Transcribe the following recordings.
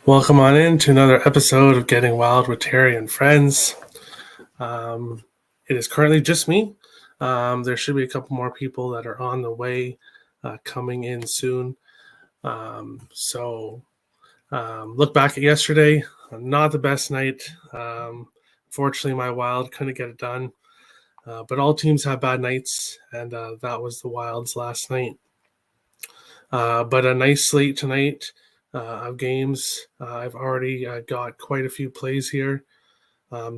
Welcome on in to another episode of Getting Wild with Terry and Friends. It is currently just me. There should be a couple more people that are on the way coming in soon. Look back at yesterday. Not the best night. Fortunately, my Wild couldn't get it done. But all teams have bad nights, and that was the Wild's last night. But a nice slate tonight of games. I've already got quite a few plays here.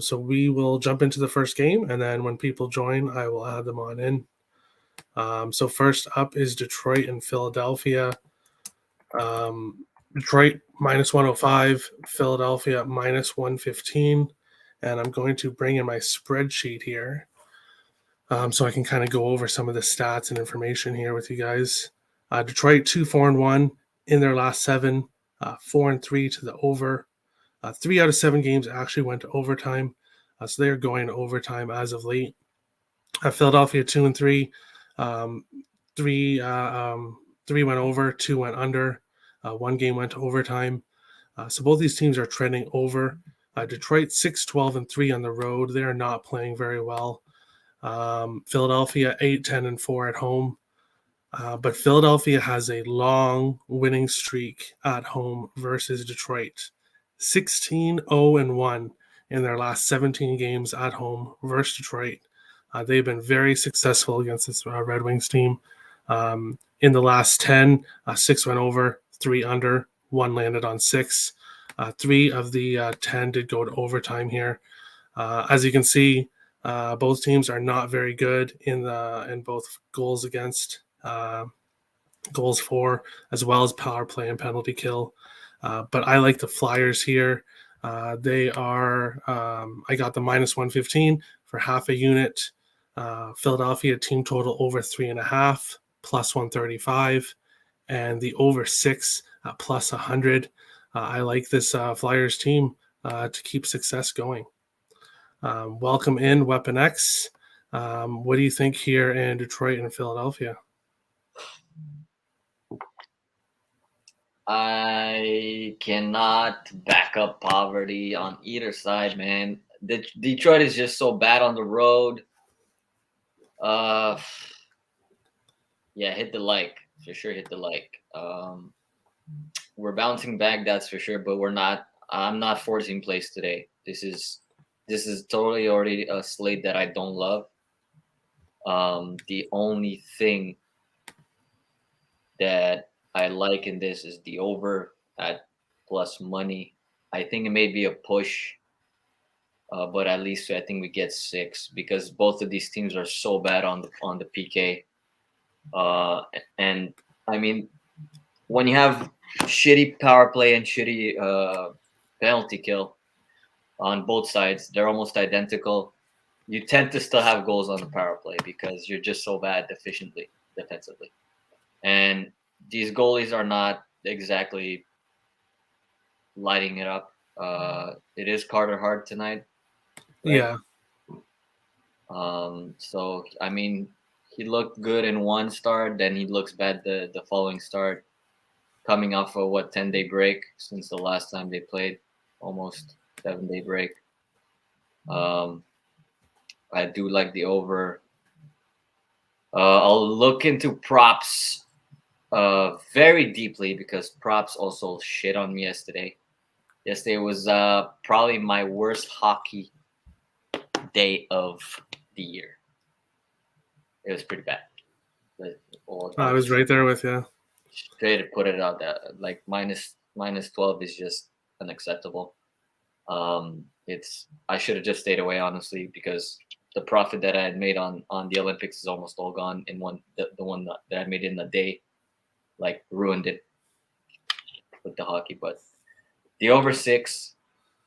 So we will jump into the first game, and then when people join, I will add them on in. So first up is Detroit and Philadelphia. Detroit minus 105, Philadelphia minus 115. And I'm going to bring in my spreadsheet here so I can kind of go over some of the stats and information here with you guys. Detroit 2-4-1 in their last 7, 4-3 to the over. 3 out of 7 games actually went to overtime, so they are going to overtime as of late. Philadelphia 2-3, 3 went over, 2 went under, 1 game went to overtime. So both these teams are trending over. Detroit 6-12-3 on the road. They are not playing very well. Philadelphia 8-10-4 at home. But Philadelphia has a long winning streak at home versus Detroit. 16-0-1 in their last 17 games at home versus Detroit. They've been very successful against this Red Wings team. In the last 10, 6 went over, 3 under, 1 landed on 6. 3 of the 10 did go to overtime here. As you can see, both teams are not very good in both goals against, goals for, as well as power play and penalty kill. But I like the Flyers here. They are, I got the minus 115 for half a unit. Philadelphia team total over 3.5 plus 135, and the over 6 plus 100. I like this Flyers team to keep success going. Welcome in, Weapon X. What do you think here in Detroit and Philadelphia? I cannot back up poverty on either side, man. Detroit is just so bad on the road. Yeah, hit the like for sure. Hit the like. We're bouncing back, that's for sure. But we're not. I'm not forcing plays today. This is totally already a slate that I don't love. The only thing that I like in this is the over at plus money. I think it may be a push, but at least I think we get 6 because both of these teams are so bad on the PK. And I mean, when you have shitty power play and shitty penalty kill on both sides, they're almost identical. You tend to still have goals on the power play because you're just so bad defensively. And these goalies are not exactly lighting it up. It is Carter Hart tonight. Right? Yeah. So I mean, he looked good in one start, then he looks bad the following start. Coming off a 10-day break since the last time they played, almost 7-day break. I do like the over. I'll look into props very deeply because props also shit on me yesterday. Yesterday was probably my worst hockey day of the year. It was pretty bad. I was right there with you. Straight to put it out there, like minus 12 is just unacceptable. I should have just stayed away, honestly, because the profit that I had made on the Olympics is almost all gone in the one that I made in a day, like ruined it with the hockey. But the over 6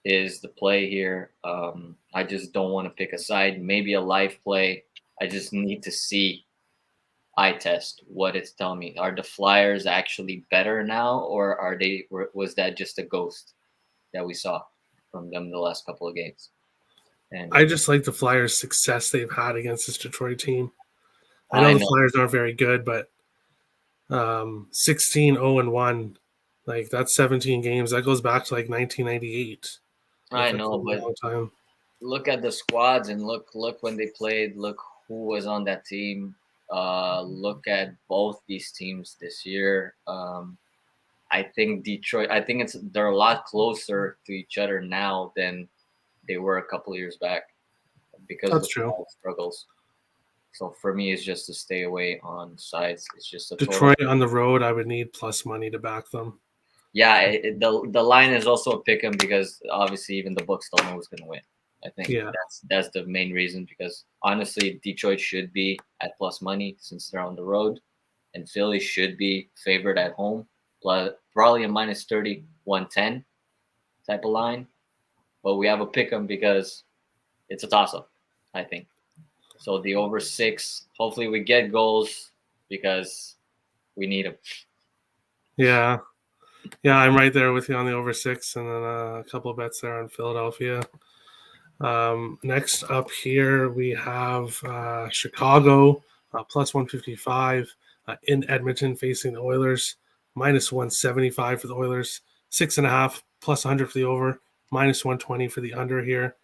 is the play here. I just don't want to pick a side. Maybe a live play. I just need to see eye test what it's telling me. Are the Flyers actually better now, or was that just a ghost that we saw from them the last couple of games? And I just like the Flyers' success they've had against this Detroit team. I know the Flyers aren't very good, but 16-0-1 Like that's 17 games. That goes back to like 1998. I Like that's a know, but long time. look at the squads and look when they played. Look who was on that team. Look at both these teams this year. I think Detroit. I think they're a lot closer to each other now than they were a couple of years back because of That's the true. struggles. So for me, it's just to stay away on sides. It's just a total. Detroit on the road, I would need plus money to back them. Yeah, the line is also a pick 'em because obviously even the books don't know who's going to win. I think Yeah. that's the main reason because honestly, Detroit should be at plus money since they're on the road, and Philly should be favored at home, plus probably a minus 30, 110 type of line. But we have a pick 'em because it's a toss up, I think. So the over 6, hopefully we get goals because we need them. Yeah. Yeah, I'm right there with you on the over 6, and then a couple of bets there on Philadelphia. Next up here, we have Chicago plus 155 in Edmonton facing the Oilers, minus 175 for the Oilers, 6.5 plus 100 for the over, minus 120 for the under here.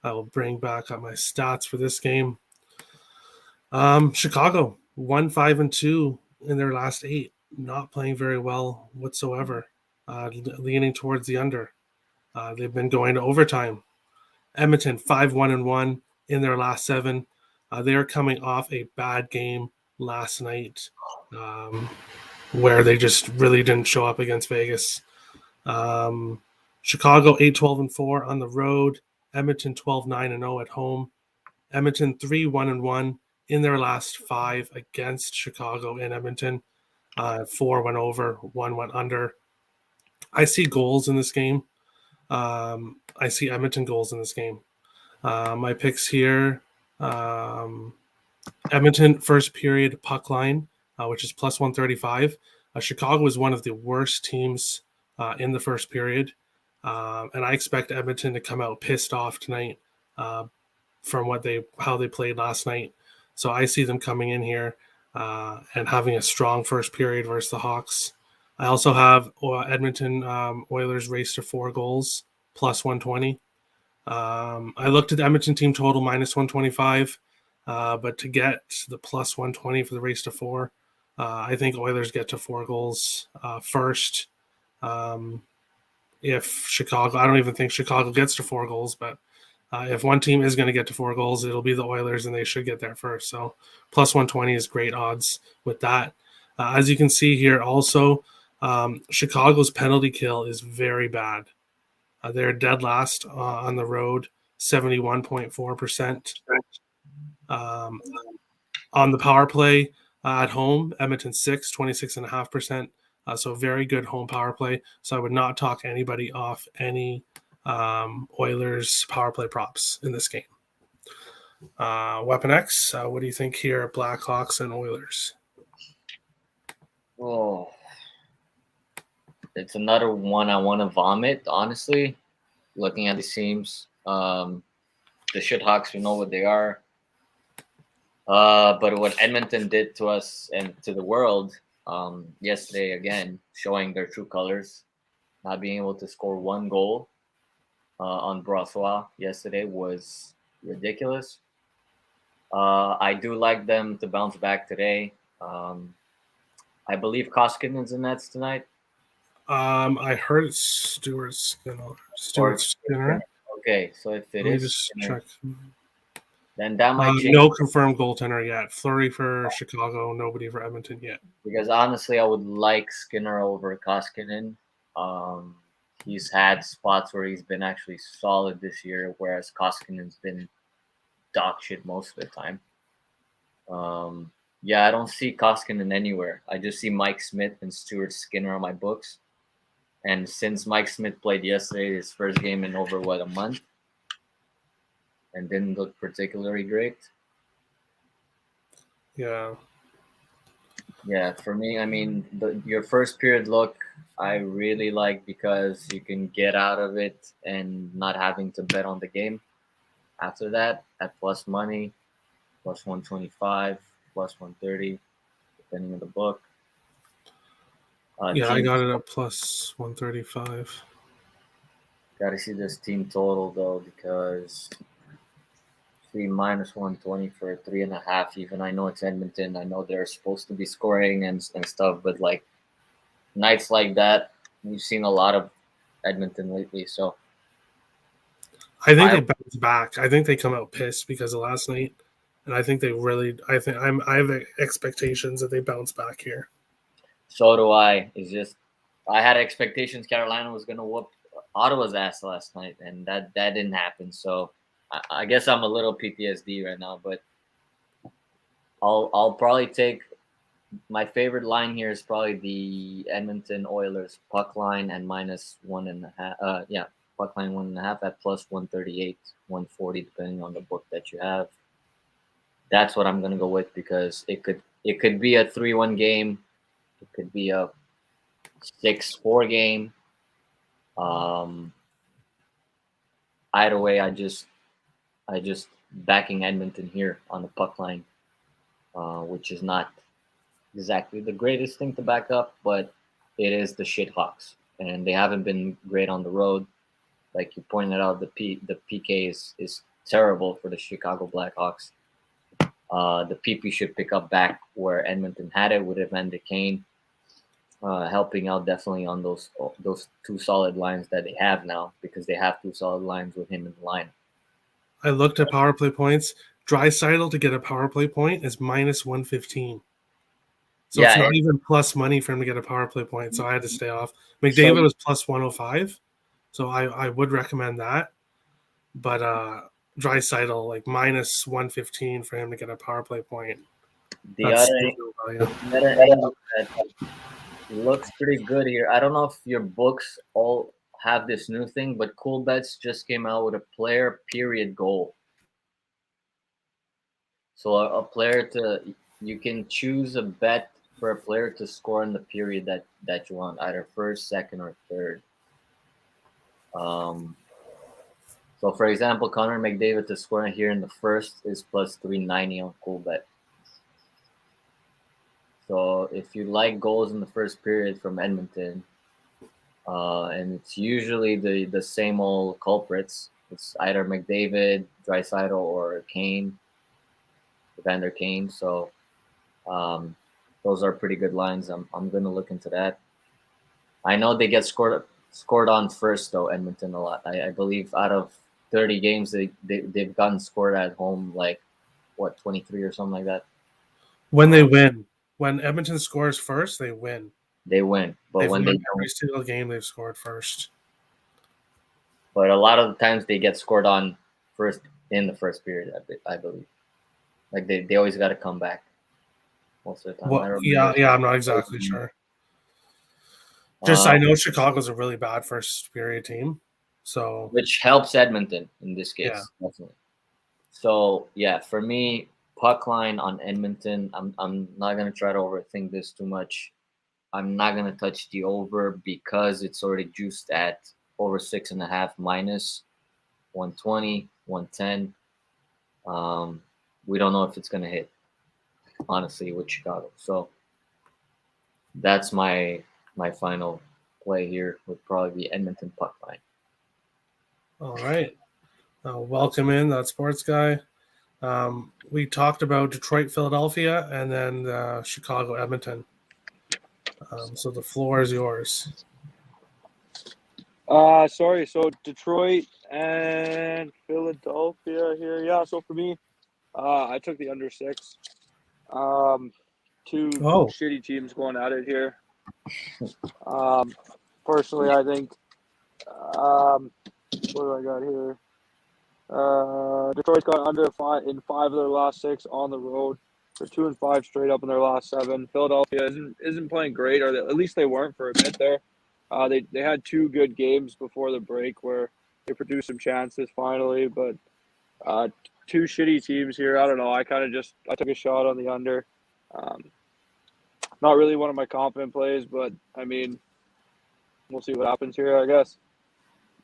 I will bring back up my stats for this game. Chicago 1-5-2 in their last 8, not playing very well whatsoever, leaning towards the under. They've been going to overtime. Edmonton 5-1-1 in their last 7. They are coming off a bad game last night, where they just really didn't show up against Vegas. Chicago 8-12-4 on the road. Edmonton 12-9-0 at home. Edmonton 3-1-1 in their last 5 against Chicago in Edmonton. 4 went over, 1 went under. I see goals in this game. I see Edmonton goals in this game. My picks here: Edmonton first period puck line, which is plus 135. Chicago is one of the worst teams in the first period, and I expect Edmonton to come out pissed off tonight from how they played last night. So I see them coming in here and having a strong first period versus the Hawks. I also have Edmonton Oilers race to 4 goals plus 120. I looked at the Edmonton team total minus 125, but to get the plus 120 for the race to 4, I think Oilers get to 4 goals first. If Chicago, I don't even think Chicago gets to 4 goals, but if one team is going to get to 4 goals, it'll be the Oilers, and they should get there first. So plus 120 is great odds with that. As you can see here, also, Chicago's penalty kill is very bad. They're dead last on the road, 71.4%. On the power play at home, Edmonton 6, 26.5%. So very good home power play. So I would not talk anybody off any Oilers power play props in this game. Weapon X, what do you think here? Blackhawks and Oilers. Oh, it's another one I want to vomit. Honestly, looking at these teams, the Shithawks, we know what they are. But what Edmonton did to us and to the world yesterday, again, showing their true colors, not being able to score 1 goal on Brossois yesterday was ridiculous. I do like them to bounce back today. I believe Koskinen's in Nets tonight. I heard it's Stuart Skinner. Okay, so if it Let me is just Skinner, check. then that might change. No confirmed goaltender yet. Fleury for Chicago, nobody for Edmonton yet. Because honestly, I would like Skinner over Koskinen. He's had spots where he's been actually solid this year, whereas Koskinen's been dog shit most of the time. Yeah, I don't see Koskinen anywhere. I just see Mike Smith and Stuart Skinner on my books. And since Mike Smith played yesterday, his first game in over, a month, and didn't look particularly great. Yeah. Yeah, for me, I mean, your first period look, I really like because you can get out of it and not having to bet on the game. After that, at plus money, plus 125, plus 130, depending on the book. Yeah, I Team, got it at plus 135. gotta see this team total though, because see minus 120 for 3.5. Even I know it's Edmonton. I know they're supposed to be scoring and stuff, but like nights like that, we've seen a lot of Edmonton lately. So I think I they bounce back. I think they come out pissed because of last night, and I think they really. I have expectations that they bounce back here. so do I. It's just I had expectations Carolina was gonna whoop Ottawa's ass last night, and that didn't happen. So I guess I'm a little PTSD right now, but I'll probably take my favorite line here is probably the Edmonton Oilers puck line and minus 1.5. Yeah, puck line 1.5 at plus 138, 140, depending on the book that you have. That's what I'm gonna go with because it could be a 3-1 game, it could be a 6-4 game. Um, Either way, I just backing Edmonton here on the puck line, which is not exactly the greatest thing to back up, but it is the Shithawks, and they haven't been great on the road. Like you pointed out, the PK is terrible for the Chicago Blackhawks. The PP should pick up back where Edmonton had it with Evander Kane, helping out definitely on those two solid lines that they have now because they have two solid lines with him in the line. I looked at power play points. Dreisaitl to get a power play point is minus 115. So it's Yeah, not even plus money for him to get a power play point. So I had to stay off. so McDavid was plus 105. So I would recommend that. But Dreisaitl, like minus 115 for him to get a power play point. the That's other no value. the other angle that looks pretty good here. I don't know if your books all have this new thing, but Cool Bets just came out with a player period goal. So a player to you can choose a bet for a player to score in the period that you want, either first, second, or third. Um, so for example, Connor McDavid to score here in the first is plus 390 on Cool Bet. So if you like goals in the first period from Edmonton, and it's usually the same old culprits. It's either McDavid, Draisaitl, or Kane, Evander Kane. So those are pretty good lines. I'm gonna look into that. I know they get scored on first though, Edmonton a lot. I believe out of 30 games they've gotten scored at home like what 23 or something like that. When they win, when Edmonton scores first, they win. They win, but They've when won they every don't, single game they've scored first. but a lot of the times they get scored on first in the first period. I believe like they always got to come back most of the time. I Well, remember, yeah, I'm not exactly sure. Just I know Chicago's a really bad first period team, so which helps Edmonton in this yeah, case, definitely. So yeah, for me, puck line on Edmonton. I'm not gonna try to overthink this too much. I'm not gonna touch the over because it's already juiced at over 6.5 minus 120, 110. We don't know if it's gonna hit, honestly, with Chicago. So that's my final play here would probably be Edmonton puck line. all right. Welcome in that sports guy. We talked about Detroit, Philadelphia, and then Chicago, Edmonton. So the floor is yours. Sorry. So Detroit and Philadelphia here. Yeah. So for me, I took the under 6. Two Oh, shitty teams going at it here. Personally, I think. What do I got here? Detroit's got under 5 in 5 of their last 6 on the road. They're 2-5 straight up in their last 7. Philadelphia isn't playing great, or at least they weren't for a bit there. They had 2 good games before the break where they produced some chances finally, but 2 shitty teams here. I don't know. I took a shot on the under. Not really one of my confident plays, but I mean, we'll see what happens here, I guess.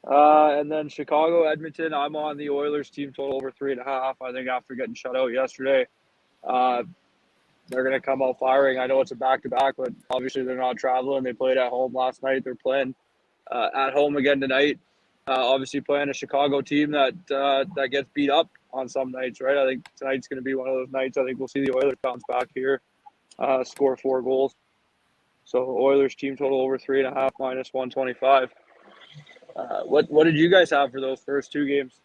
And then Chicago, Edmonton. I'm on the Oilers team total over 3.5. I think after getting shut out yesterday, they're going to come out firing. I know it's a back-to-back, but obviously they're not traveling. They played at home last night. They're playing at home again tonight. Obviously playing a Chicago team that gets beat up on some nights, right? I think tonight's going to be one of those nights. I think we'll see the Oilers bounce back here, score 4 goals. So Oilers team total over 3.5 minus 125. What did you guys have for those first 2 games?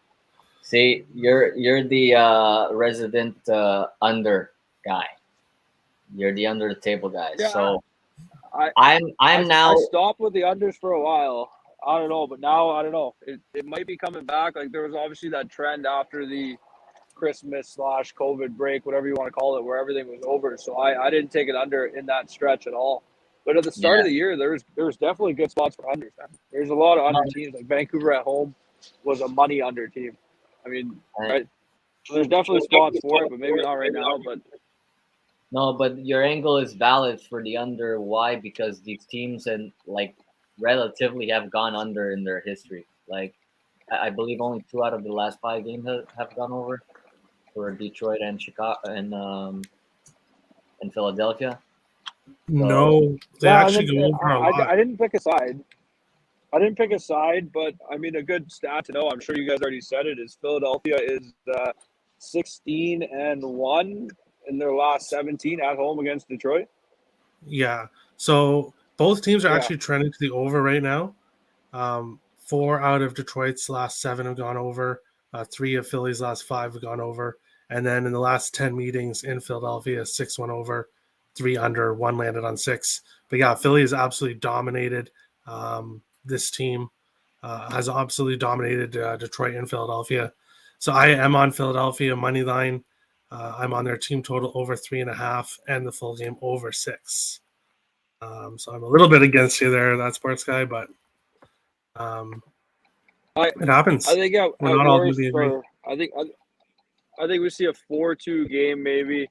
See, you're the resident under guy. You're the under the table guy. Yeah, So I now. I stopped with the unders for a while. I don't know, but now I don't know. It might be coming back. Like there was obviously that trend after the Christmas/COVID break, whatever you want to call it, where everything was over. So I didn't take it under in that stretch at all. But at the start of the year, there was definitely good spots for unders. Man. There's a lot of under teams. Like Vancouver at home was a money under team. I mean, right? So there's definitely spots for it, but maybe not right now. But No, but your angle is valid for the under. Why? Because these teams and like relatively have gone under in their history. Like I believe only 2 out of the last 5 games have gone over for Detroit and Chicago and Philadelphia. No, they actually go over a lot. I didn't pick a side. But I mean, a good stat to know. I'm sure you guys already said it. Is Philadelphia is 16-1 in their last 17 at home against Detroit. Yeah. So both teams are actually trending to the over right now. 4 out of Detroit's last 7 have gone over. 3 of Philly's last 5 have gone over. And then in the last 10 meetings in Philadelphia, 6 went over, 3 under, 1 landed on 6. But yeah, Philly has absolutely dominated. This team has absolutely dominated Detroit and Philadelphia. So I am on Philadelphia money line. I'm on their team total over 3.5 and the full game over 6. So I'm a little bit against you there, that sports guy, but it happens. I think we're not all going to be agree. I think we see a 4-2 game maybe.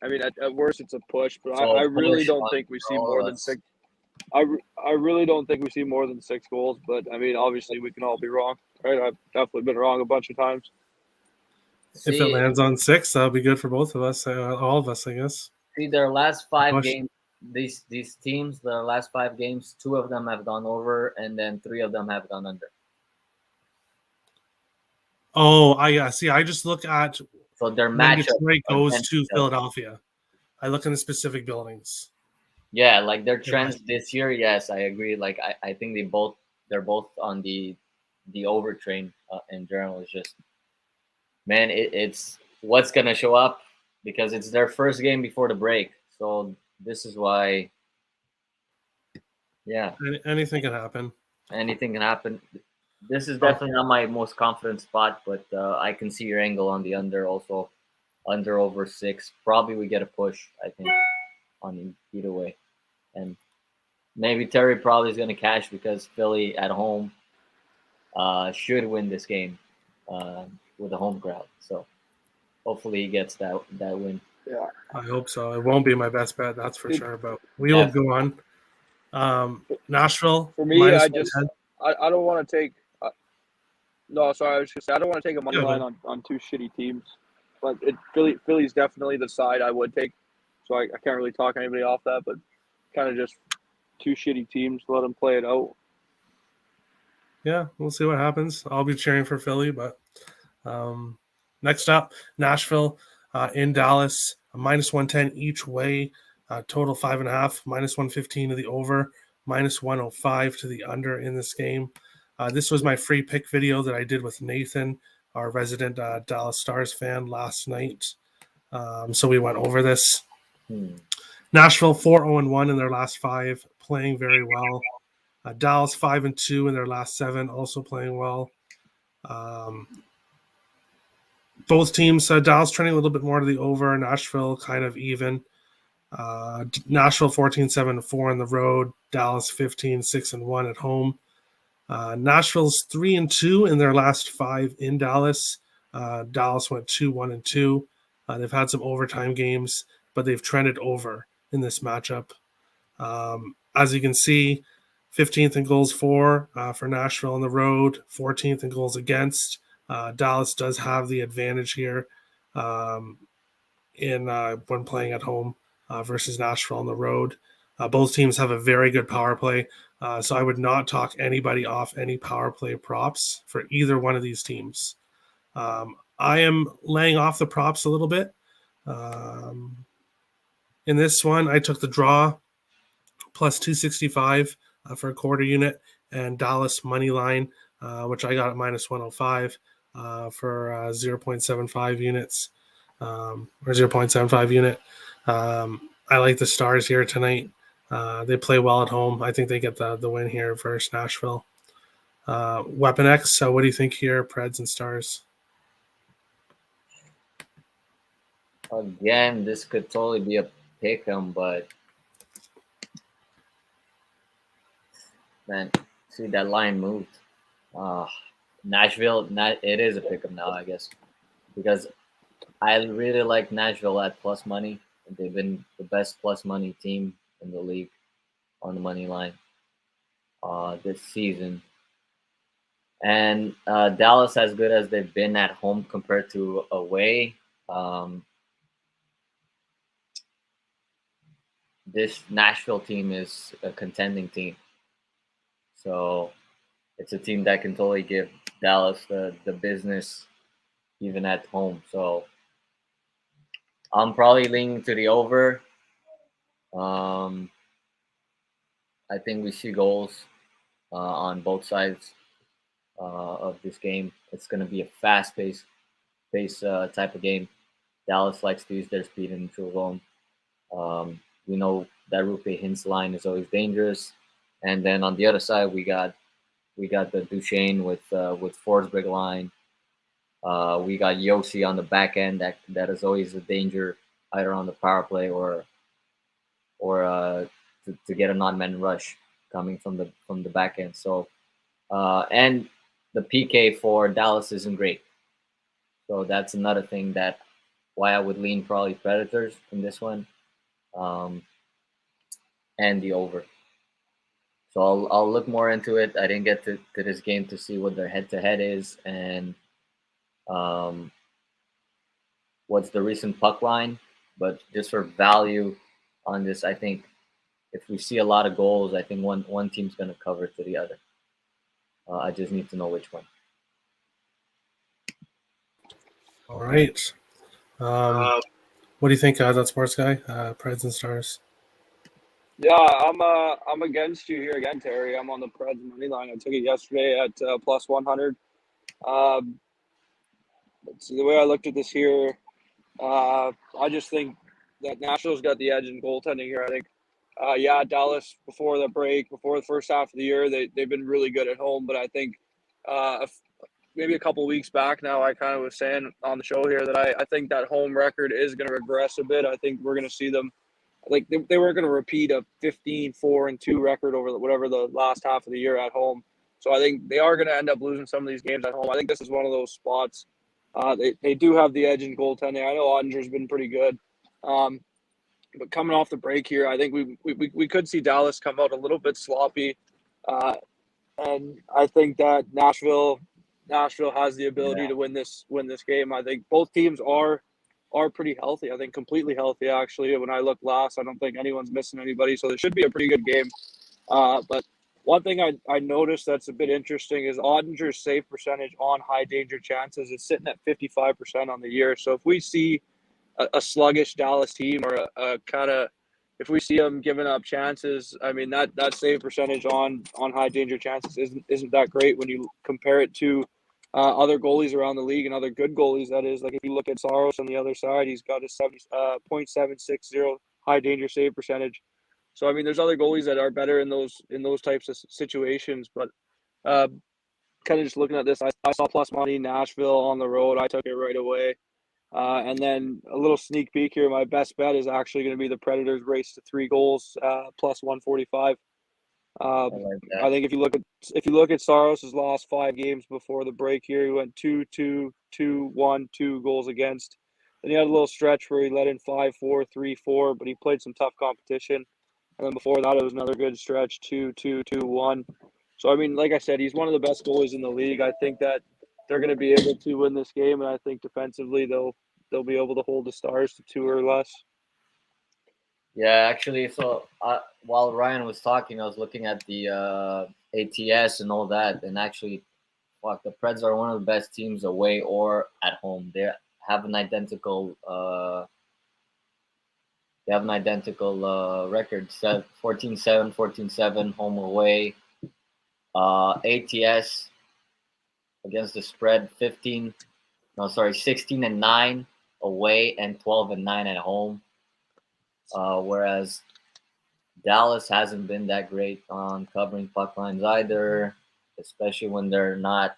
I mean, at worst it's a push, but I really don't think we see more than 6. I really don't think we see more than 6 goals, but I mean, obviously we can all be wrong, right? I've definitely been wrong a bunch of times. If it lands on 6, that'll be good for both of us, all of us, I guess. See, their last 5 games, these teams, their last 5 games, 2 of them have gone over, and then 3 of them have gone under. Oh, yeah. See, I just look at so their matchup Detroit goes to Philadelphia. I look in the specific buildings. Yeah, like their trends this year. Yes, I agree. Like I think they're both on the over train in general. It's just, man, it's what's gonna show up because it's their first game before the break. So this is why. Yeah, anything can happen. Anything can happen. This is definitely not my most confident spot, but I can see your angle on the under also. Under over 6. Probably we get a push, I think, on either way. And maybe Terry probably is going to cash because Philly at home should win this game with a home crowd. So hopefully he gets that win. Yeah, I hope so. It won't be my best bet, that's for sure. But we will go on. Nashville. For me, I don't want to take. No, sorry, I was just say I don't want to take a money line on 2 shitty teams, but Philly's definitely the side I would take. So I can't really talk anybody off that, but kind of just 2 shitty teams. Let them play it out. Yeah, we'll see what happens. I'll be cheering for Philly, but next up, Nashville in Dallas, a minus 110 each way, total 5.5, minus 115 to the over, minus 105 to the under in this game. This was my free pick video that I did with Nathan, our resident Dallas Stars fan, last night. So we went over this. Nashville 4-0-1 in their last 5, playing very well. Dallas 5-2 in their last 7, also playing well. Both teams, Dallas trending a little bit more to the over, Nashville kind of even. Nashville 14-7-4 on the road, Dallas 15-6-1 at home. Nashville's 3-2 in their last 5 in Dallas. Dallas went 2-1-2. They've had some overtime games, but they've trended over in this matchup. As you can see, 15th in goals for Nashville on the road, 14th in goals against. Dallas does have the advantage here when playing at home. versus Nashville on the road. Both teams have a very good power play, so I would not talk anybody off any power play props for either one of these teams. I am laying off the props a little bit. In this one, I took the draw plus 265 for a quarter unit and Dallas money line, which I got at minus 105 for 0.75 units or 0.75 unit. I like the Stars here tonight. They play well at home. I think they get the win here versus Nashville. Weapon X, so what do you think here, Preds and Stars? Again, this could totally be a pick 'em, but man, see that line moved. Nashville, it is a pick 'em now, I guess, because I really like Nashville at plus money. They've been the best plus money team in the league on the money line this season. And Dallas, as good as they've been at home compared to away, this Nashville team is a contending team. So it's a team that can totally give Dallas the business even at home. So I'm probably leaning to the over. I think we see goals on both sides of this game. It's going to be a fast-paced type of game. Dallas likes to use their speed in neutral zone. We know that Rupe Hintz line is always dangerous, and then on the other side we got the Duchesne with Forsberg line. We got Yossi on the back end that is always a danger either on the power play or to get an odd man rush coming from the back end. So and the PK for Dallas isn't great. So that's another thing that why I would lean probably Predators in this one, and the over. So I'll look more into it. I didn't get to this game to see what their head-to-head is and what's the recent puck line. But just for value on this, I think if we see a lot of goals, I think one team's going to cover to the other. I just need to know which one. All right. What do you think, that sports guy? Preds and Stars. Yeah, I'm against you here again, Terry. I'm on the Preds money line. I took it yesterday at plus 100. So the way I looked at this here, I just think that Nashville's got the edge in goaltending here. I think, Dallas before the break, before the first half of the year, they've been really good at home. But I think maybe a couple weeks back now, I kind of was saying on the show here that I think that home record is going to regress a bit. I think we're going to see them. Like they weren't going to repeat a 15-4-2 record over whatever the last half of the year at home. So I think they are going to end up losing some of these games at home. I think this is one of those spots. They do have the edge in goaltending. I know Ottinger's been pretty good, but coming off the break here, I think we could see Dallas come out a little bit sloppy, and I think that Nashville has the ability to win this game. I think both teams are pretty healthy. I think completely healthy, actually. When I looked last, I don't think anyone's missing anybody. So this should be a pretty good game. But one thing I noticed that's a bit interesting is Ottinger's save percentage on high danger chances is sitting at 55% on the year. So if we see a sluggish Dallas team or a kind of if we see them giving up chances, I mean that save percentage on high danger chances isn't that great when you compare it to other goalies around the league and other good goalies. That is, like if you look at Saros on the other side, he's got a 0.760 high danger save percentage. So I mean, there's other goalies that are better in those types of situations. But kind of just looking at this, I saw plus money Nashville on the road. I took it right away. And then a little sneak peek here. My best bet is actually going to be the Predators race to 3 goals, plus 145. I think if you look at Saros' last 5 games before the break here, he went 2-2, 2-1, 2 goals against. Then he had a little stretch where he let in 5-4, 3-4, but he played some tough competition. And then before that, it was another good stretch, 2-2, 2-1. So I mean, like I said, he's one of the best goalies in the league. I think that they're going to be able to win this game, and I think defensively they'll be able to hold the Stars to 2 or less. Yeah, actually, so while Ryan was talking, I was looking at the ATS and all that, and actually, fuck, the Preds are one of the best teams away or at home. Have an identical record, 14-7, 14-7 home away. ATS against the spread 16-9 away and 12-9 at home. Whereas Dallas hasn't been that great on covering puck lines either, especially when they're not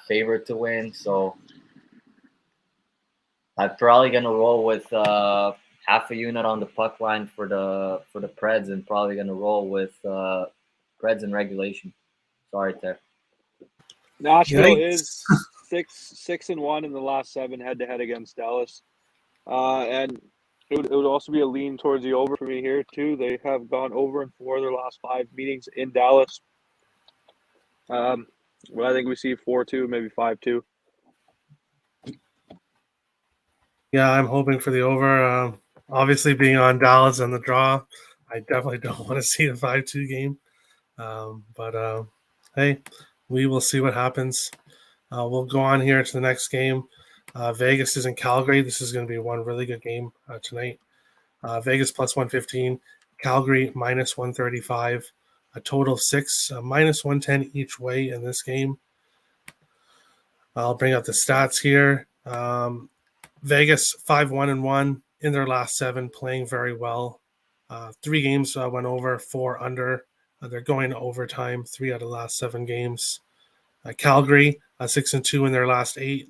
favored to win. So I'm probably gonna roll with half a unit on the puck line for the Preds, and probably gonna roll with Preds in regulation. Sorry, Ter. Nashville Yikes. is 6-1 in the last 7 head-to-head against Dallas, and it would also be a lean towards the over for me here too. They have gone over in 4 of their last 5 meetings in Dallas. Well, I think we see 4-2, maybe 5-2. Yeah, I'm hoping for the over. Obviously, being on Dallas and the draw, I definitely don't want to see a 5-2 game. But hey, we will see what happens. We'll go on here to the next game. Vegas is in Calgary. This is going to be one really good game tonight. Vegas plus 115, Calgary minus 135, a total of 6, minus 110 each way in this game. I'll bring up the stats here. Vegas 5-1-1 in their last 7, playing very well. 3 games went over, 4 under. They're going to overtime 3 out of the last 7 games. Calgary 6-2 in their last 8.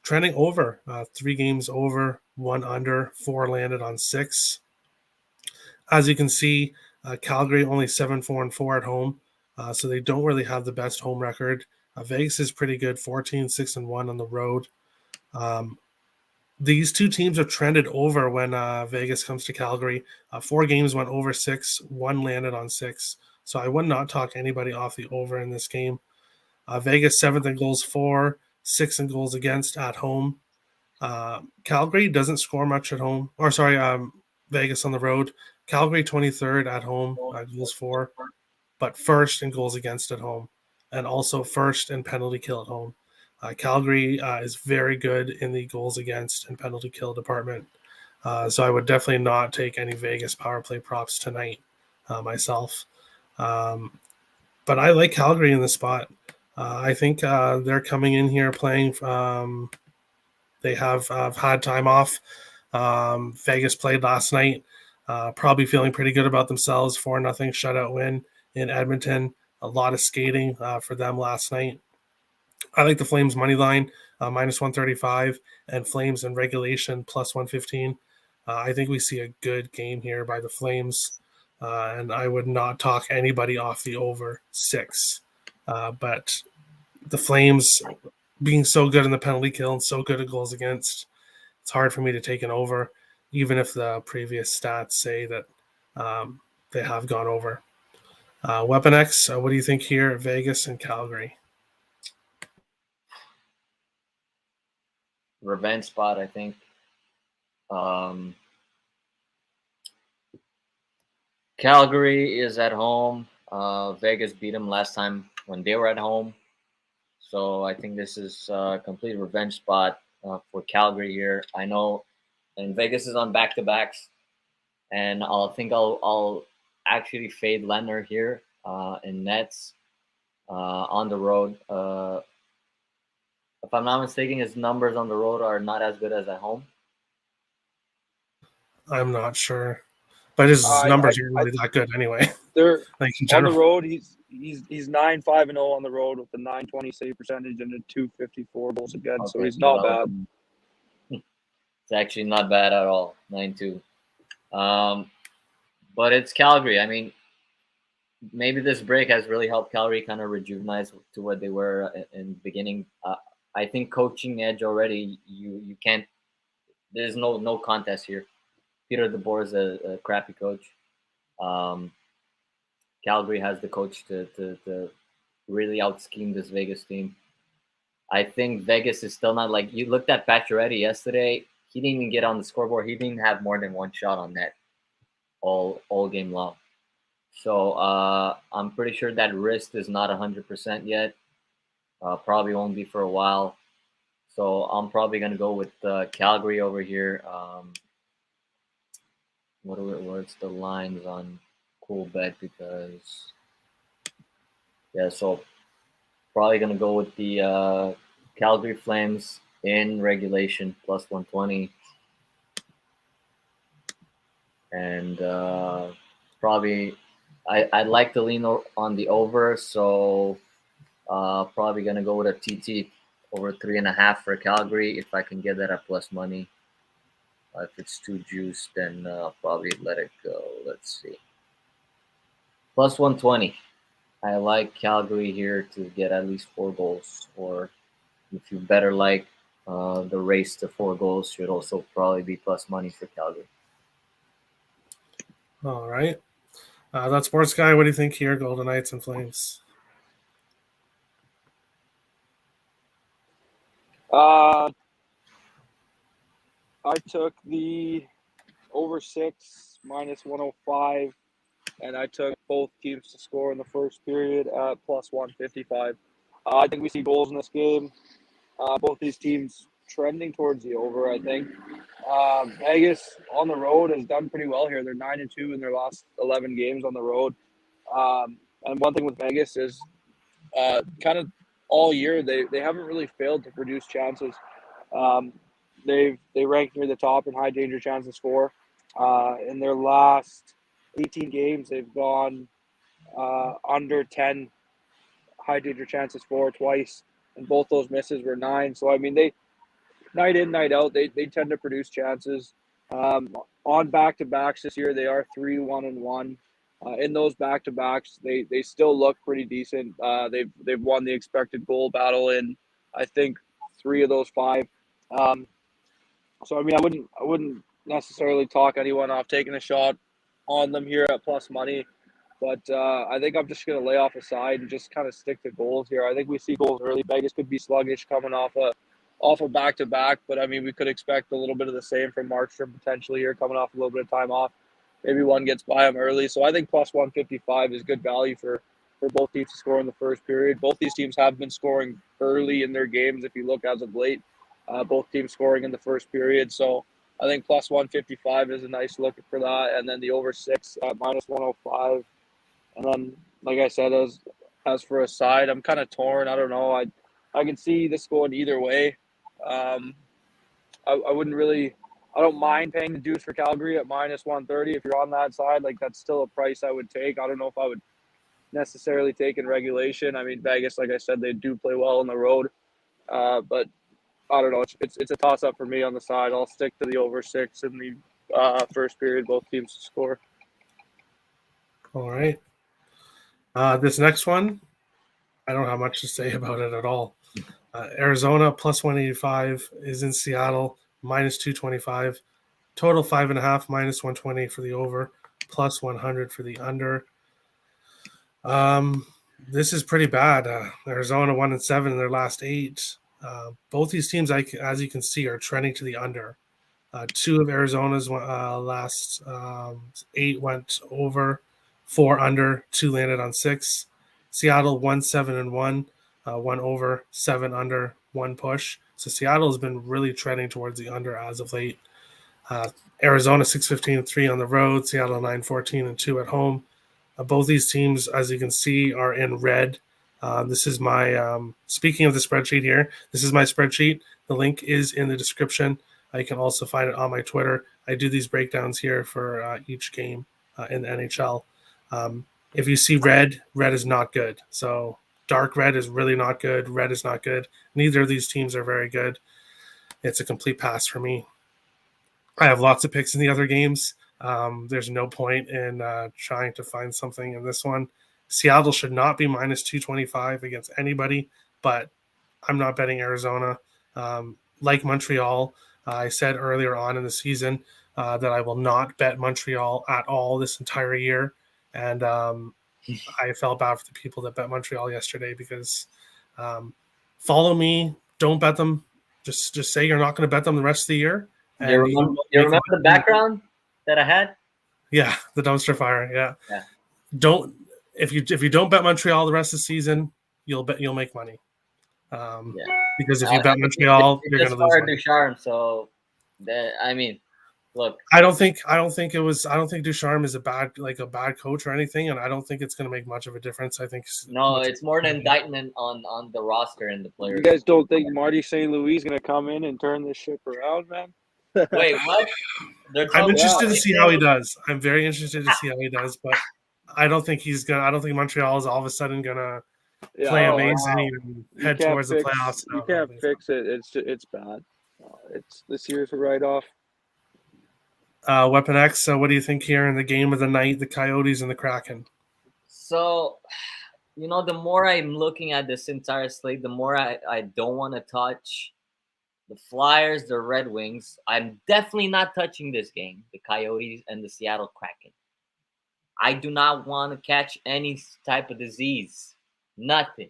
Trending over, 3 games over, 1 under, 4 landed on 6. As you can see, Calgary only 7-4-4 at home, so they don't really have the best home record. Vegas is pretty good, 14-6-1 on the road. These two teams have trended over when Vegas comes to Calgary. 4 games went over 6, 1 landed on 6. So I would not talk anybody off the over in this game. Vegas 7th in goals for, 6th in goals against at home. Calgary doesn't score much at home. Vegas on the road. Calgary 23rd at home, goals for, but first in goals against at home, and also first in penalty kill at home. Calgary is very good in the goals against and penalty kill department. So I would definitely not take any Vegas power play props tonight myself. But I like Calgary in the spot. I think they're coming in here playing. They have had time off. Vegas played last night. Probably feeling pretty good about themselves. 4-0 shutout win in Edmonton. A lot of skating for them last night. I like the Flames money line, minus 135, and Flames in regulation, plus 115. I think we see a good game here by the Flames, and I would not talk anybody off the over 6. But the Flames being so good in the penalty kill and so good at goals against, it's hard for me to take an over, even if the previous stats say that they have gone over. Weapon X, what do you think here at Vegas and Calgary? Revenge spot, I think. Calgary is at home. Vegas beat them last time when they were at home. So I think this is a complete revenge spot for Calgary here. I know, and Vegas is on back-to-backs, and I'll actually fade Leonard here in nets on the road. If I'm not mistaken, his numbers on the road are not as good as at home. I'm not sure, but his numbers are really that good anyway. They're like on the road. He's 9-5-0 on the road with a .920 save percentage and a .254 goals against. Okay, so he's not bad. It's actually not bad at all. 9-2. But it's Calgary. I mean, maybe this break has really helped Calgary kind of rejuvenate to what they were in the beginning. I think coaching edge already. You can't. There's no contest here. Peter DeBoer is a crappy coach. Calgary has the coach to really out-scheme this Vegas team. I think Vegas is still not like, you looked at Pacioretty yesterday. he didn't even get on the scoreboard. He didn't have more than one shot on net all game long. So I'm pretty sure that wrist is not 100% yet. Probably won't be for a while. So I'm probably gonna go with Calgary over here. What's the lines on Cool Bet? Because so probably gonna go with the Calgary Flames in regulation plus 120, and probably I'd like to lean on the over, so probably gonna go with a TT over 3.5 for Calgary if I can get that at plus money. If it's too juiced, then probably let it go. Let's see. Plus 120. I like Calgary here to get at least 4 goals. Or if you better like the race to 4 goals, should also probably be plus money for Calgary. All right. That sports guy, what do you think here, Golden Knights and Flames? I took the over 6 minus 105, and I took both teams to score in the first period at plus 155. I think we see goals in this game. Both these teams trending towards the over, I think. Vegas on the road has done pretty well here. They're 9-2 in their last 11 games on the road. And one thing with Vegas is kind of all year they haven't really failed to produce chances. They rank near the top in high danger chances for. In their last 18 games, they've gone under 10 high danger chances for twice, and both those misses were 9. So I mean, they night in night out they tend to produce chances. On back to backs this year, they are 3-1-1. In those back to backs, they still look pretty decent. They've won the expected goal battle in I think 3 of those 5. So I mean, I wouldn't necessarily talk anyone off taking a shot on them here at plus money, but I think I'm just going to lay off a side and just kind of stick to goals here. I think we see goals early. Vegas could be sluggish coming off a back to back, but I mean, we could expect a little bit of the same from Markstrom potentially here, coming off a little bit of time off. Maybe one gets by him early, so I think plus 155 is good value for both teams to score in the first period. Both these teams have been scoring early in their games. If you look as of late. Both teams scoring in the first period. So I think plus 155 is a nice look for that. And then the over 6 at minus 105. And then, like I said, as for a side, I'm kind of torn. I don't know. I can see this going either way. I wouldn't really – I don't mind paying the deuce for Calgary at minus 130 if you're on that side. Like, that's still a price I would take. I don't know if I would necessarily take in regulation. I mean, Vegas, like I said, they do play well on the road. But I don't know. It's a toss up for me on the side. I'll stick to the over 6 in the first period. Both teams to score. All right. This next one, I don't have much to say about it at all. Arizona plus 185 is in Seattle minus 225. Total 5.5 minus 120 for the over, plus 100 for the under. This is pretty bad. Arizona 1-7 in their last 8. Both these teams, as you can see, are trending to the under. 2 of Arizona's last 8 went over, 4 under, 2 landed on 6. Seattle 1-7-1, 1 over, 7 under, 1 push. So Seattle has been really trending towards the under as of late. Arizona 6-15-3 on the road, Seattle 9-14-2 at home. Both these teams, as you can see, are in red. This is my speaking of the spreadsheet here. This is my spreadsheet. The link is in the description. You can also find it on my Twitter. I do these breakdowns here for each game in the NHL. If you see red, red is not good. So dark red is really not good. Red is not good. Neither of these teams are very good. It's a complete pass for me. I have lots of picks in the other games. There's no point in trying to find something in this one. Seattle should not be minus 225 against anybody, but I'm not betting Arizona. Like Montreal, I said earlier on in the season that I will not bet Montreal at all this entire year. And I felt bad for the people that bet Montreal yesterday because follow me, don't bet them. Just say you're not going to bet them the rest of the year, And You remember the background that I had? Yeah, the dumpster fire. Yeah. Yeah. Don't if you don't bet Montreal the rest of the season, you'll make money. Because if you bet Montreal, you're going just to lose fired money. Ducharme, so look. I don't think Ducharme is a bad coach or anything, and I don't think it's going to make much of a difference. I think It's more an indictment on the roster and the players. You guys don't think Marty St. Louis is going to come in and turn this ship around, man? Wait, what? I'm interested to see how he does. I'm very interested to see how he does, but I don't think Montreal is all of a sudden going to play amazing and head towards the playoffs. You can't fix it. It's bad. It's this year's a write-off. Weapon X. So, what do you think here in the game of the night? The Coyotes and the Kraken. So, the more I'm looking at this entire slate, the more I don't want to touch the Flyers, the Red Wings. I'm definitely not touching this game, the Coyotes and the Seattle Kraken. I do not want to catch any type of disease. Nothing.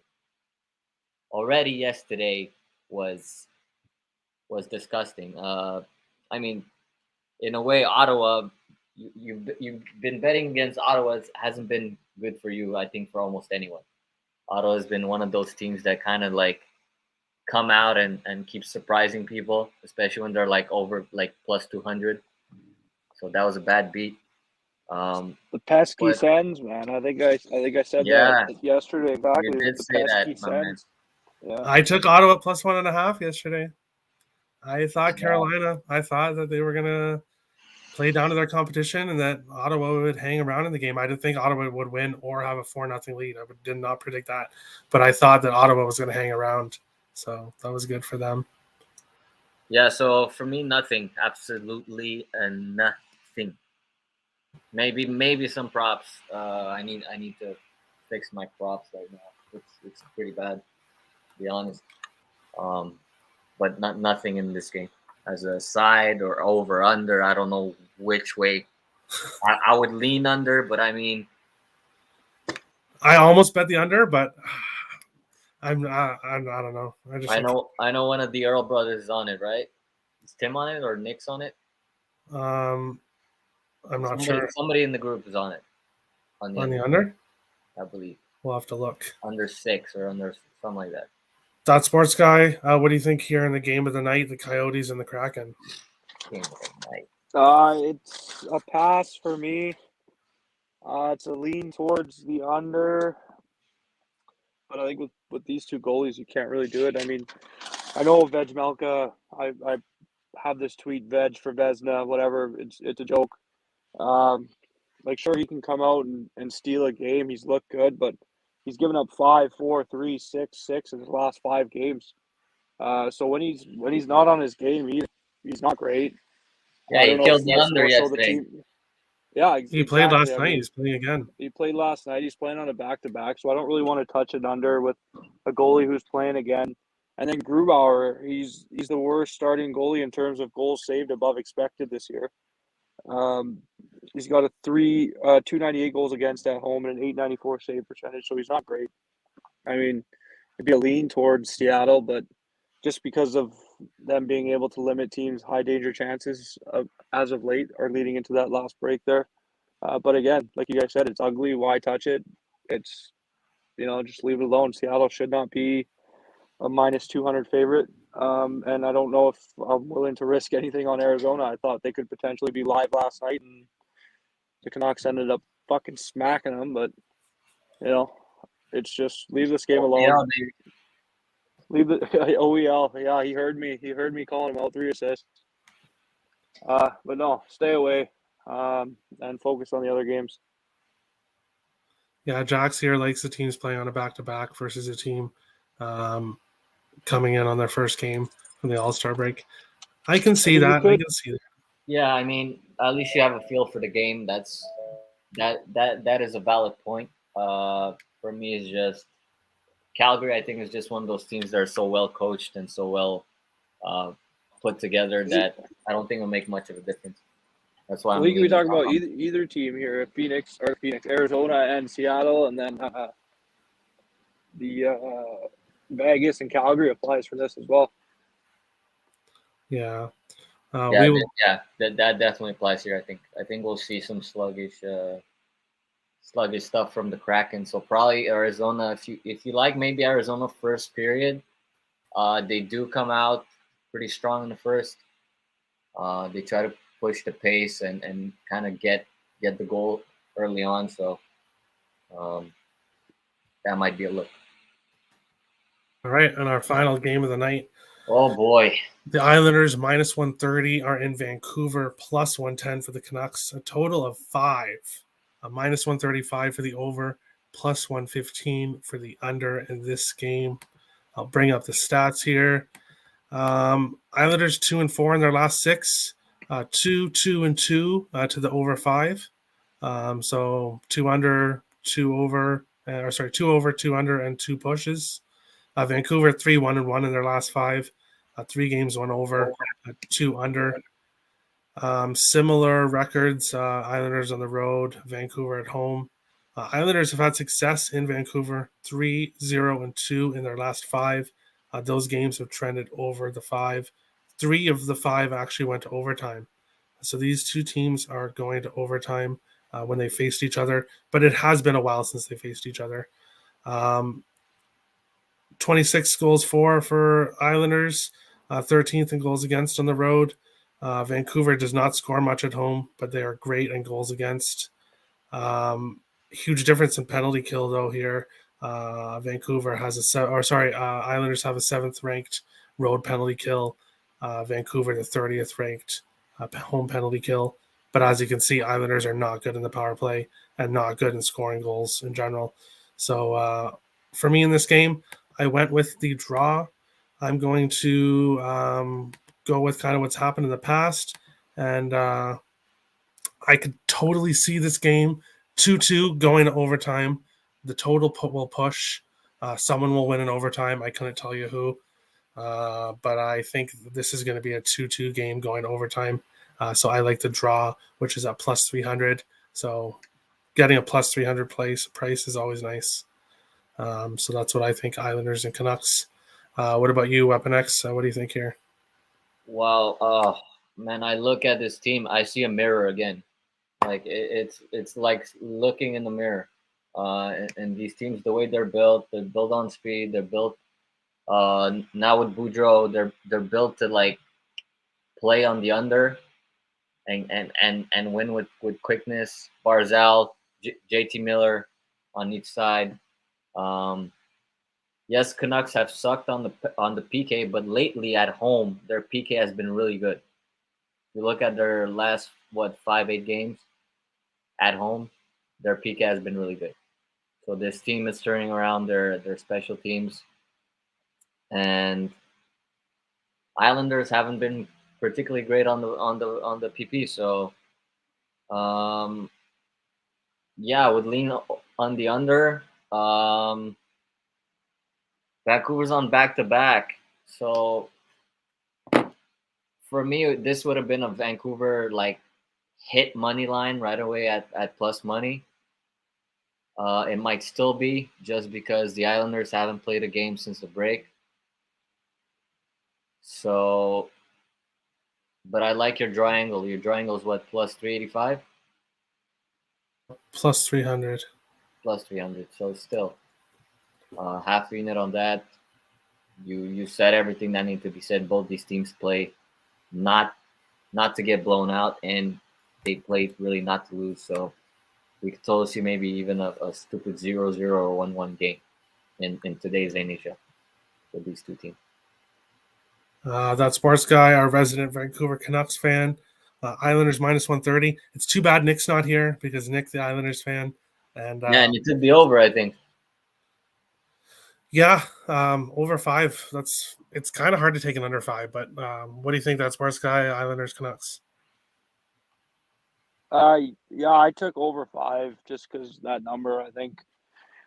Already yesterday was disgusting. In a way, Ottawa, you've been betting against Ottawa hasn't been good for you, I think, for almost anyone. Ottawa has been one of those teams that kind of come out and keep surprising people, especially when they're over plus 200. So that was a bad beat. The pesky Sens, man. I think I said that yesterday. Exactly. You did say that, my man. Yeah. I took Ottawa plus 1.5 yesterday. I thought Carolina. I thought that they were gonna play down to their competition and that Ottawa would hang around in the game. I didn't think Ottawa would win or have a 4-0 lead. I did not predict that, but I thought that Ottawa was going to hang around. So that was good for them. Yeah. So for me, nothing. Absolutely nothing. Maybe some props. I need to fix my props right now. It's pretty bad, to be honest. But nothing in this game as a side or over under. I don't know which way. I would lean under, but I almost bet the under, but I don't know. I know one of the Earl brothers is on it, right? Is Tim on it or Nick's on it? I'm not sure. Somebody in the group is on it. On the under? I believe. We'll have to look. Under 6 or under something like that. Dot Sports Guy, what do you think here in the game of the night, the Coyotes and the Kraken? Game of the night. It's a pass for me. It's a lean towards the under. But I think with these two goalies, you can't really do it. I mean, I know Veg Melka. I have this tweet, Veg for Vesna, whatever. It's a joke. Sure, he can come out and steal a game. He's looked good, but he's given up 5, 4, 3, 6, 6 in his last 5 games. So when he's not on his game, he's not great. Yeah, he killed the under yesterday. He played last night. He's playing again. He played last night. He's playing on a back-to-back, so I don't really want to touch it under with a goalie who's playing again. And then Grubauer, he's the worst starting goalie in terms of goals saved above expected this year. He's got a 298 goals against at home and an 894 save percentage, so he's not great. I mean, it'd be a lean towards Seattle, but just because of them being able to limit teams' high danger chances as of late or leading into that last break there. But again, like you guys said, it's ugly. Why touch it? It's, just leave it alone. Seattle should not be a minus 200 favorite. And I don't know if I'm willing to risk anything on Arizona. I thought they could potentially be live last night, and the Canucks ended up fucking smacking them. But, it's just leave this game alone. Yeah, Leave the OEL. Yeah, he heard me. He heard me calling him out 3 assists. But no, stay away and focus on the other games. Yeah, Jax here likes the teams playing on a back-to-back versus a team coming in on their first game from the All-Star break. I can see that. I can see that. Yeah, I mean, at least you have a feel for the game. That is a valid point. For me, it's just Calgary. I think is just one of those teams that are so well coached and so well put together that I don't think it'll make much of a difference. That's why we can be talking about either team here: Phoenix, Arizona, and Seattle, and then the Vegas and Calgary applies for this as well. Yeah. We will. That definitely applies here. I think we'll see some sluggish stuff from the Kraken. So probably Arizona. If you like, maybe Arizona first period. They do come out pretty strong in the first. They try to push the pace and kind of get the goal early on. So um, that might be a look. All right, and our final game of the night. Oh boy. The Islanders minus 130 are in Vancouver, plus 110 for the Canucks. A total of 5. A minus 135 for the over, plus 115 for the under in this game. I'll bring up the stats here. Islanders 2-4 in their last 6. 2-2-2 to the over 5. So 2 under, 2 over, 2 over, 2 under, and 2 pushes. Vancouver 3-1-1 in their last 5. 3 games, 1 over, 2 under. Similar records, Islanders on the road, Vancouver at home. Islanders have had success in Vancouver, 3-0-2 in their last 5. Those games have trended over the 5. 3 of the 5 actually went to overtime. So these two teams are going to overtime when they faced each other, but it has been a while since they faced each other. 26 goals for Islanders, 13th in goals against on the road. Vancouver does not score much at home, but they are great in goals against. Huge difference in penalty kill though here. Vancouver has Islanders have a 7th ranked road penalty kill. Vancouver the 30th ranked home penalty kill. But as you can see, Islanders are not good in the power play and not good in scoring goals in general. So for me in this game, I went with the draw. I'm going to go with kind of what's happened in the past. And I could totally see this game 2-2 going to overtime. The total will push. Someone will win in overtime. I couldn't tell you who. But I think this is going to be a 2-2 game going to overtime. So I like the draw, which is at plus 300. So getting a plus 300 price is always nice. So that's what I think, Islanders and Canucks. What about you, Weapon X? What do you think here? Well, man, I look at this team, I see a mirror again. Like it's like looking in the mirror. And these teams, the way they're built on speed. They're built now with Boudreaux. They're built to like play on the under and win with quickness. Barzal, JT Miller on each side. Yes, Canucks have sucked on the PK, but lately at home their PK has been really good. You look at their last 5-8 games at home, their PK has been really good. So this team is turning around their special teams, and Islanders haven't been particularly great on the PP. So yeah, I would lean on the under. Vancouver's on back-to-back. So for me, this would have been a Vancouver like hit money line right away at plus money. It might still be just because the Islanders haven't played a game since the break. So, but I like your draw angle. Your draw angle is what, plus 385? Plus 300. Plus 300. So still, half unit on that. You said everything that needed to be said. Both these teams play not to get blown out, and they played really not to lose. So we could totally see maybe even a stupid 0-0 or 1-1 game in today's NHL with these two teams. That's Sports Guy, our resident Vancouver Canucks fan. Islanders minus 130. It's too bad Nick's not here because Nick, the Islanders fan. And and you took the over, I think. Yeah, over 5. It's kind of hard to take an under 5, but what do you think? That's Sports Guy, Islanders, Canucks. Yeah, I took over 5 just because that number. I think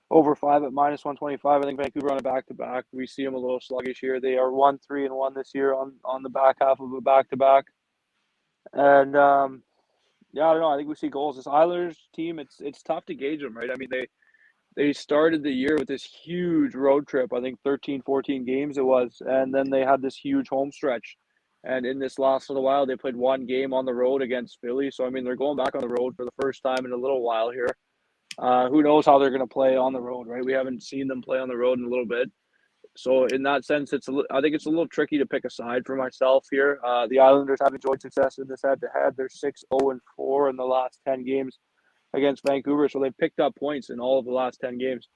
over 5 at minus 125. I think Vancouver on a back-to-back. We see them a little sluggish here. They are 1-3-1 this year on the back half of a back-to-back. And yeah, I don't know. I think we see goals. This Islanders team, it's tough to gauge them, right? I mean, they started the year with this huge road trip. I think 13, 14 games it was, and then they had this huge home stretch. And in this last little while, they played one game on the road against Philly. So, I mean, they're going back on the road for the first time in a little while here. Who knows how they're going to play on the road, right? We haven't seen them play on the road in a little bit. So, in that sense, I think it's a little tricky to pick a side for myself here. The Islanders have enjoyed success in this head-to-head. They're 6-0-4 in the last 10 games against Vancouver. So, they've picked up points in all of the last 10 games.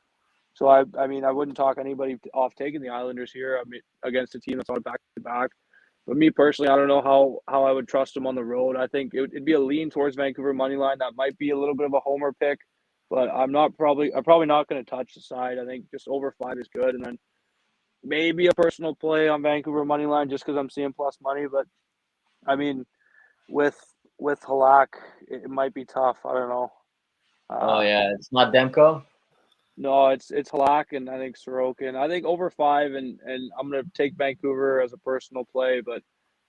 So, I mean, I wouldn't talk anybody off taking the Islanders here. I mean, against a team that's on back-to-back. But me personally, I don't know how I would trust them on the road. I think it'd be a lean towards Vancouver money line. That might be a little bit of a homer pick, but I'm probably not going to touch the side. I think just over 5 is good, and then maybe a personal play on Vancouver money line just because I'm seeing plus money. But I mean, with Halak, it might be tough. I don't know. Oh yeah, it's not Demko. No, it's Halak and I think Sorokin. I think over 5, and I'm gonna take Vancouver as a personal play. But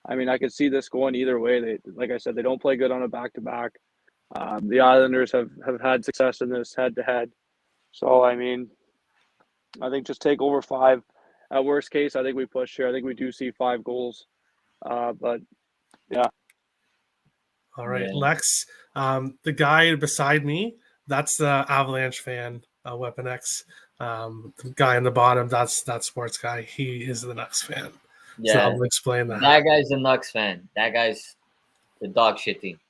I mean, I could see this going either way. They, like I said, they don't play good on a back-to-back. The Islanders have had success in this head-to-head. So I mean, I think just take over 5. At worst case, I think we push here. I think we do see 5 goals. But yeah. All right, Yeah. Lex, the guy beside me, that's the Avalanche fan, Weapon X. The guy on the bottom, that's that sports guy. He is the Nucks fan. Yeah, So I'll explain that. that guy's a Nucks fan. That guy's the dog shit team.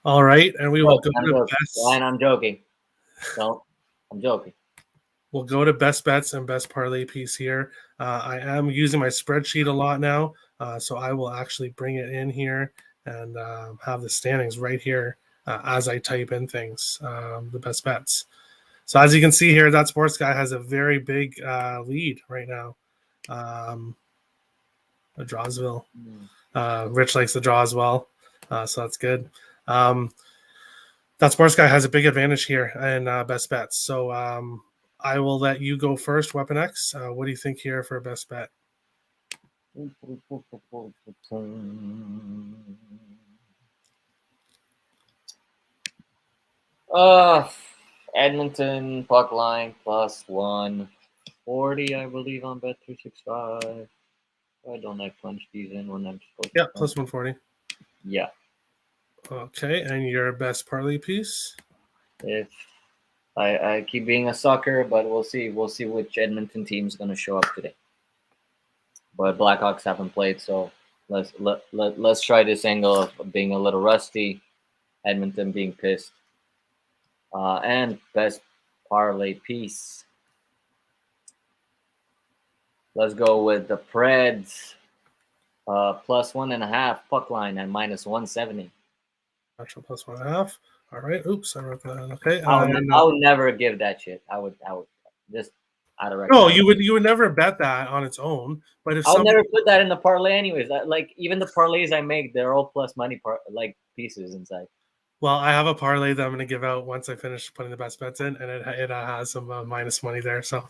All right, and we will Look, go I'm to joking. best. Ryan, I'm joking. No, I'm joking. We'll go to best bets and best parlay piece here. I am using my spreadsheet a lot now, so I will actually bring it in here and have the standings right here as I type in things, the best bets. So as you can see here, that sports guy has a very big lead right now. The Drawsville. Rich likes the draw as well, so that's good. That sports guy has a big advantage here in best bets. So I will let you go first, Weapon X. What do you think here for best bet? Edmonton puck line plus 140, I believe, on Bet365. Why don't I punch these in when I'm supposed Yeah, to? plus 140. Yeah. Okay, and your best parlay piece? If I keep being a sucker, but we'll see. We'll see which Edmonton team is going to show up today. But Blackhawks haven't played, so let's try this angle of being a little rusty, Edmonton being pissed. And best parlay piece. Let's go with the Preds plus 1.5 puck line at minus 170. Actual plus 1.5. All right. Oops, I wrote that. Okay. I would never give that shit. I would just out of record. No, you would never bet that on its own. But if I would never put that in the parlay anyways. Like even the parlays I make, they're all plus money like pieces inside. Well, I have a parlay that I'm going to give out once I finish putting the best bets in, and it has some minus money there. So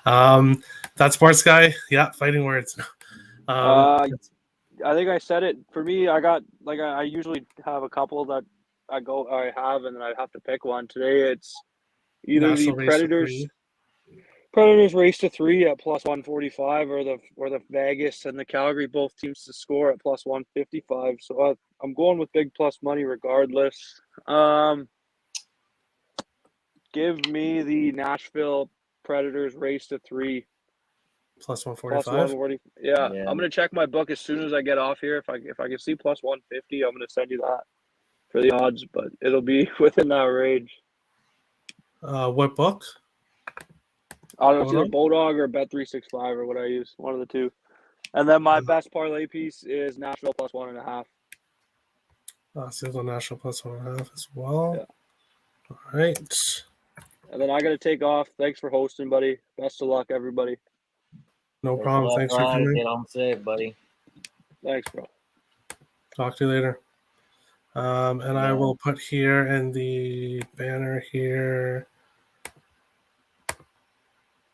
that sports guy, yeah, fighting words. I think I said it. For me, I got I usually have a couple that I have, and then I have to pick one. Today it's either National the Predators race to 3 at plus 145, or the Vegas and the Calgary both teams to score at plus 155. So I'm going with big plus money regardless. Give me the Nashville Predators race to 3. Plus Plus 145. 140. Yeah, I'm gonna check my book as soon as I get off here. If I can see plus 150, I'm gonna send you that for the odds, but it'll be within that range. What book? I don't know, it's either Bulldog or Bet365 or what I use, one of the two. And then my best parlay piece is Nashville plus 1.5. Sizzle Nashville plus 1.5 as well. Yeah. All right. And then I got to take off. Thanks for hosting, buddy. Best of luck, everybody. No problem. Thanks for coming. Get home safe, buddy. Thanks, bro. Talk to you later. And I will put here in the banner here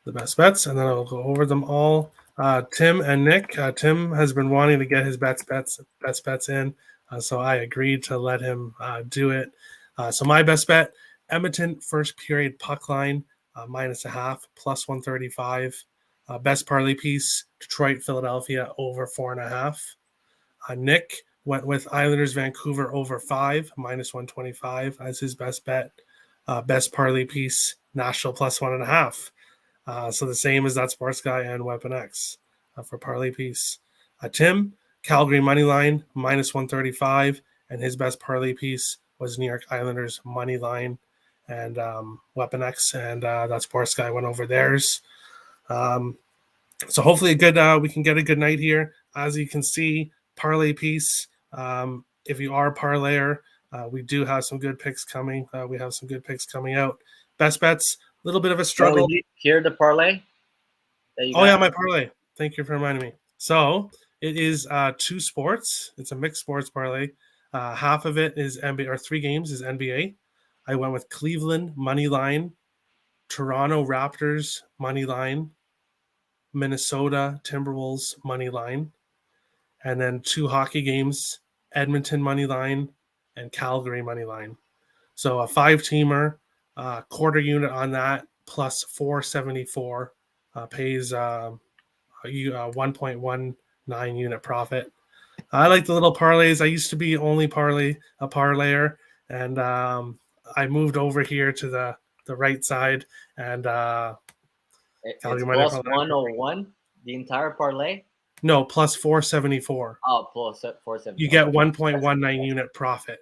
the best bets, and then I'll go over them all. Tim and Nick. Tim has been wanting to get his best bets in, so I agreed to let him do it. So my best bet, Edmonton first period puck line, minus a half, plus 135. Best parlay piece, Detroit, Philadelphia over 4.5. Nick went with Islanders, Vancouver over 5, minus 125 as his best bet. Best parlay piece, Nashville plus 1.5. So the same as that sports guy and Weapon X for parlay piece. Tim, Calgary money line, minus 135, and his best parlay piece was New York Islanders money line and Weapon X, and that sports guy went over theirs. So hopefully we can get a good night here. As you can see, parlay piece. If you are a parlayer, we do have some good picks coming. We have some good picks coming out. Best bets, a little bit of a struggle. Hear the parlay that you got? Yeah, my parlay. Thank you for reminding me. So it is 2 sports. It's a mixed sports parlay. Half of it is NBA, or 3 games is NBA. I went with Cleveland money line, Toronto Raptors money line, Minnesota Timberwolves money line, and then 2 hockey games, Edmonton money line and Calgary money line. So a 5-teamer, quarter unit on that, plus 474 pays 1.19 unit profit. I like the little parlays. I used to be only a parlayer, and I moved over here to the right side, and It's plus 101, the entire parlay? No, plus 474. Oh, plus 474. You get 1.19 unit profit.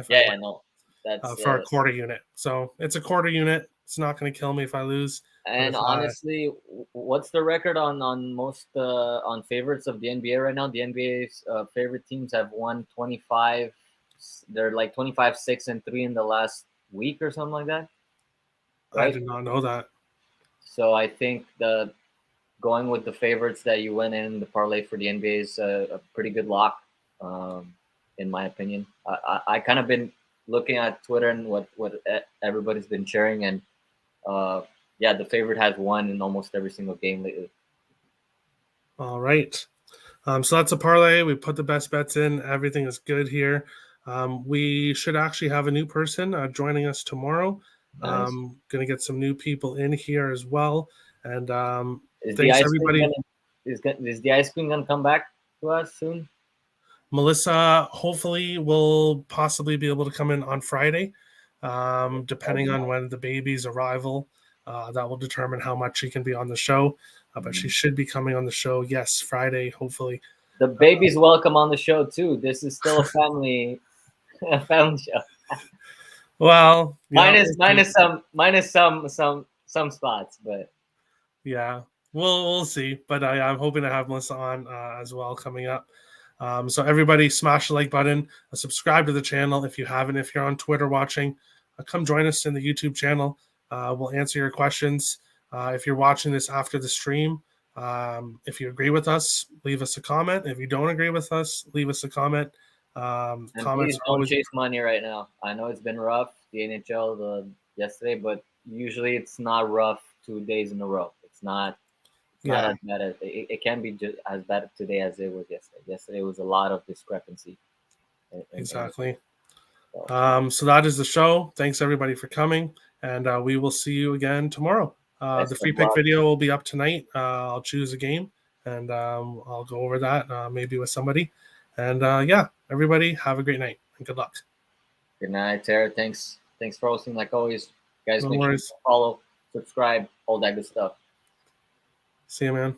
Yeah, no. That's for a quarter unit. So it's a quarter unit. It's not going to kill me if I lose. And honestly, what's the record on most on favorites of the NBA right now? The NBA's favorite teams have won 25. They're like 25, 6-3 in the last week or something like that. Right? I did not know that. So I think going with the favorites that you went in the parlay for the NBA is a pretty good lock, in my opinion. I kind of been looking at Twitter and what everybody's been sharing, and the favorite has won in almost every single game lately. All right. So that's a parlay. We put the best bets in. Everything is good here. We should actually have a new person joining us tomorrow. Nice. Going to get some new people in here as well. And thanks, everybody. Is the ice cream going to come back to us soon? Melissa, hopefully, will possibly be able to come in on Friday, depending on when the baby's arrival. That will determine how much she can be on the show. But she should be coming on the show, yes, Friday, hopefully. The baby's welcome on the show, too. This is still a family show. Well, minus some spots, but yeah, we'll see. But I'm hoping to have Melissa on as well coming up. So everybody, smash the like button, subscribe to the channel if you haven't. If you're on Twitter watching, come join us in the YouTube channel. We'll answer your questions. If you're watching this after the stream, if you agree with us, leave us a comment. If you don't agree with us, leave us a comment. And comments please don't chase money right now. I know it's been rough, the NHL yesterday, but usually it's not rough 2 days in a row. It's not as bad as it can be just as bad today as it was yesterday. Yesterday was a lot of discrepancy. Exactly. So that is the show. Thanks everybody for coming, and we will see you again tomorrow. The free pick video will be up tonight. I'll choose a game, and I'll go over that maybe with somebody. And everybody have a great night and good luck. Good night, Tara. Thanks for hosting like always. Guys, No make worries. sure to follow, subscribe, all that good stuff. See you, man.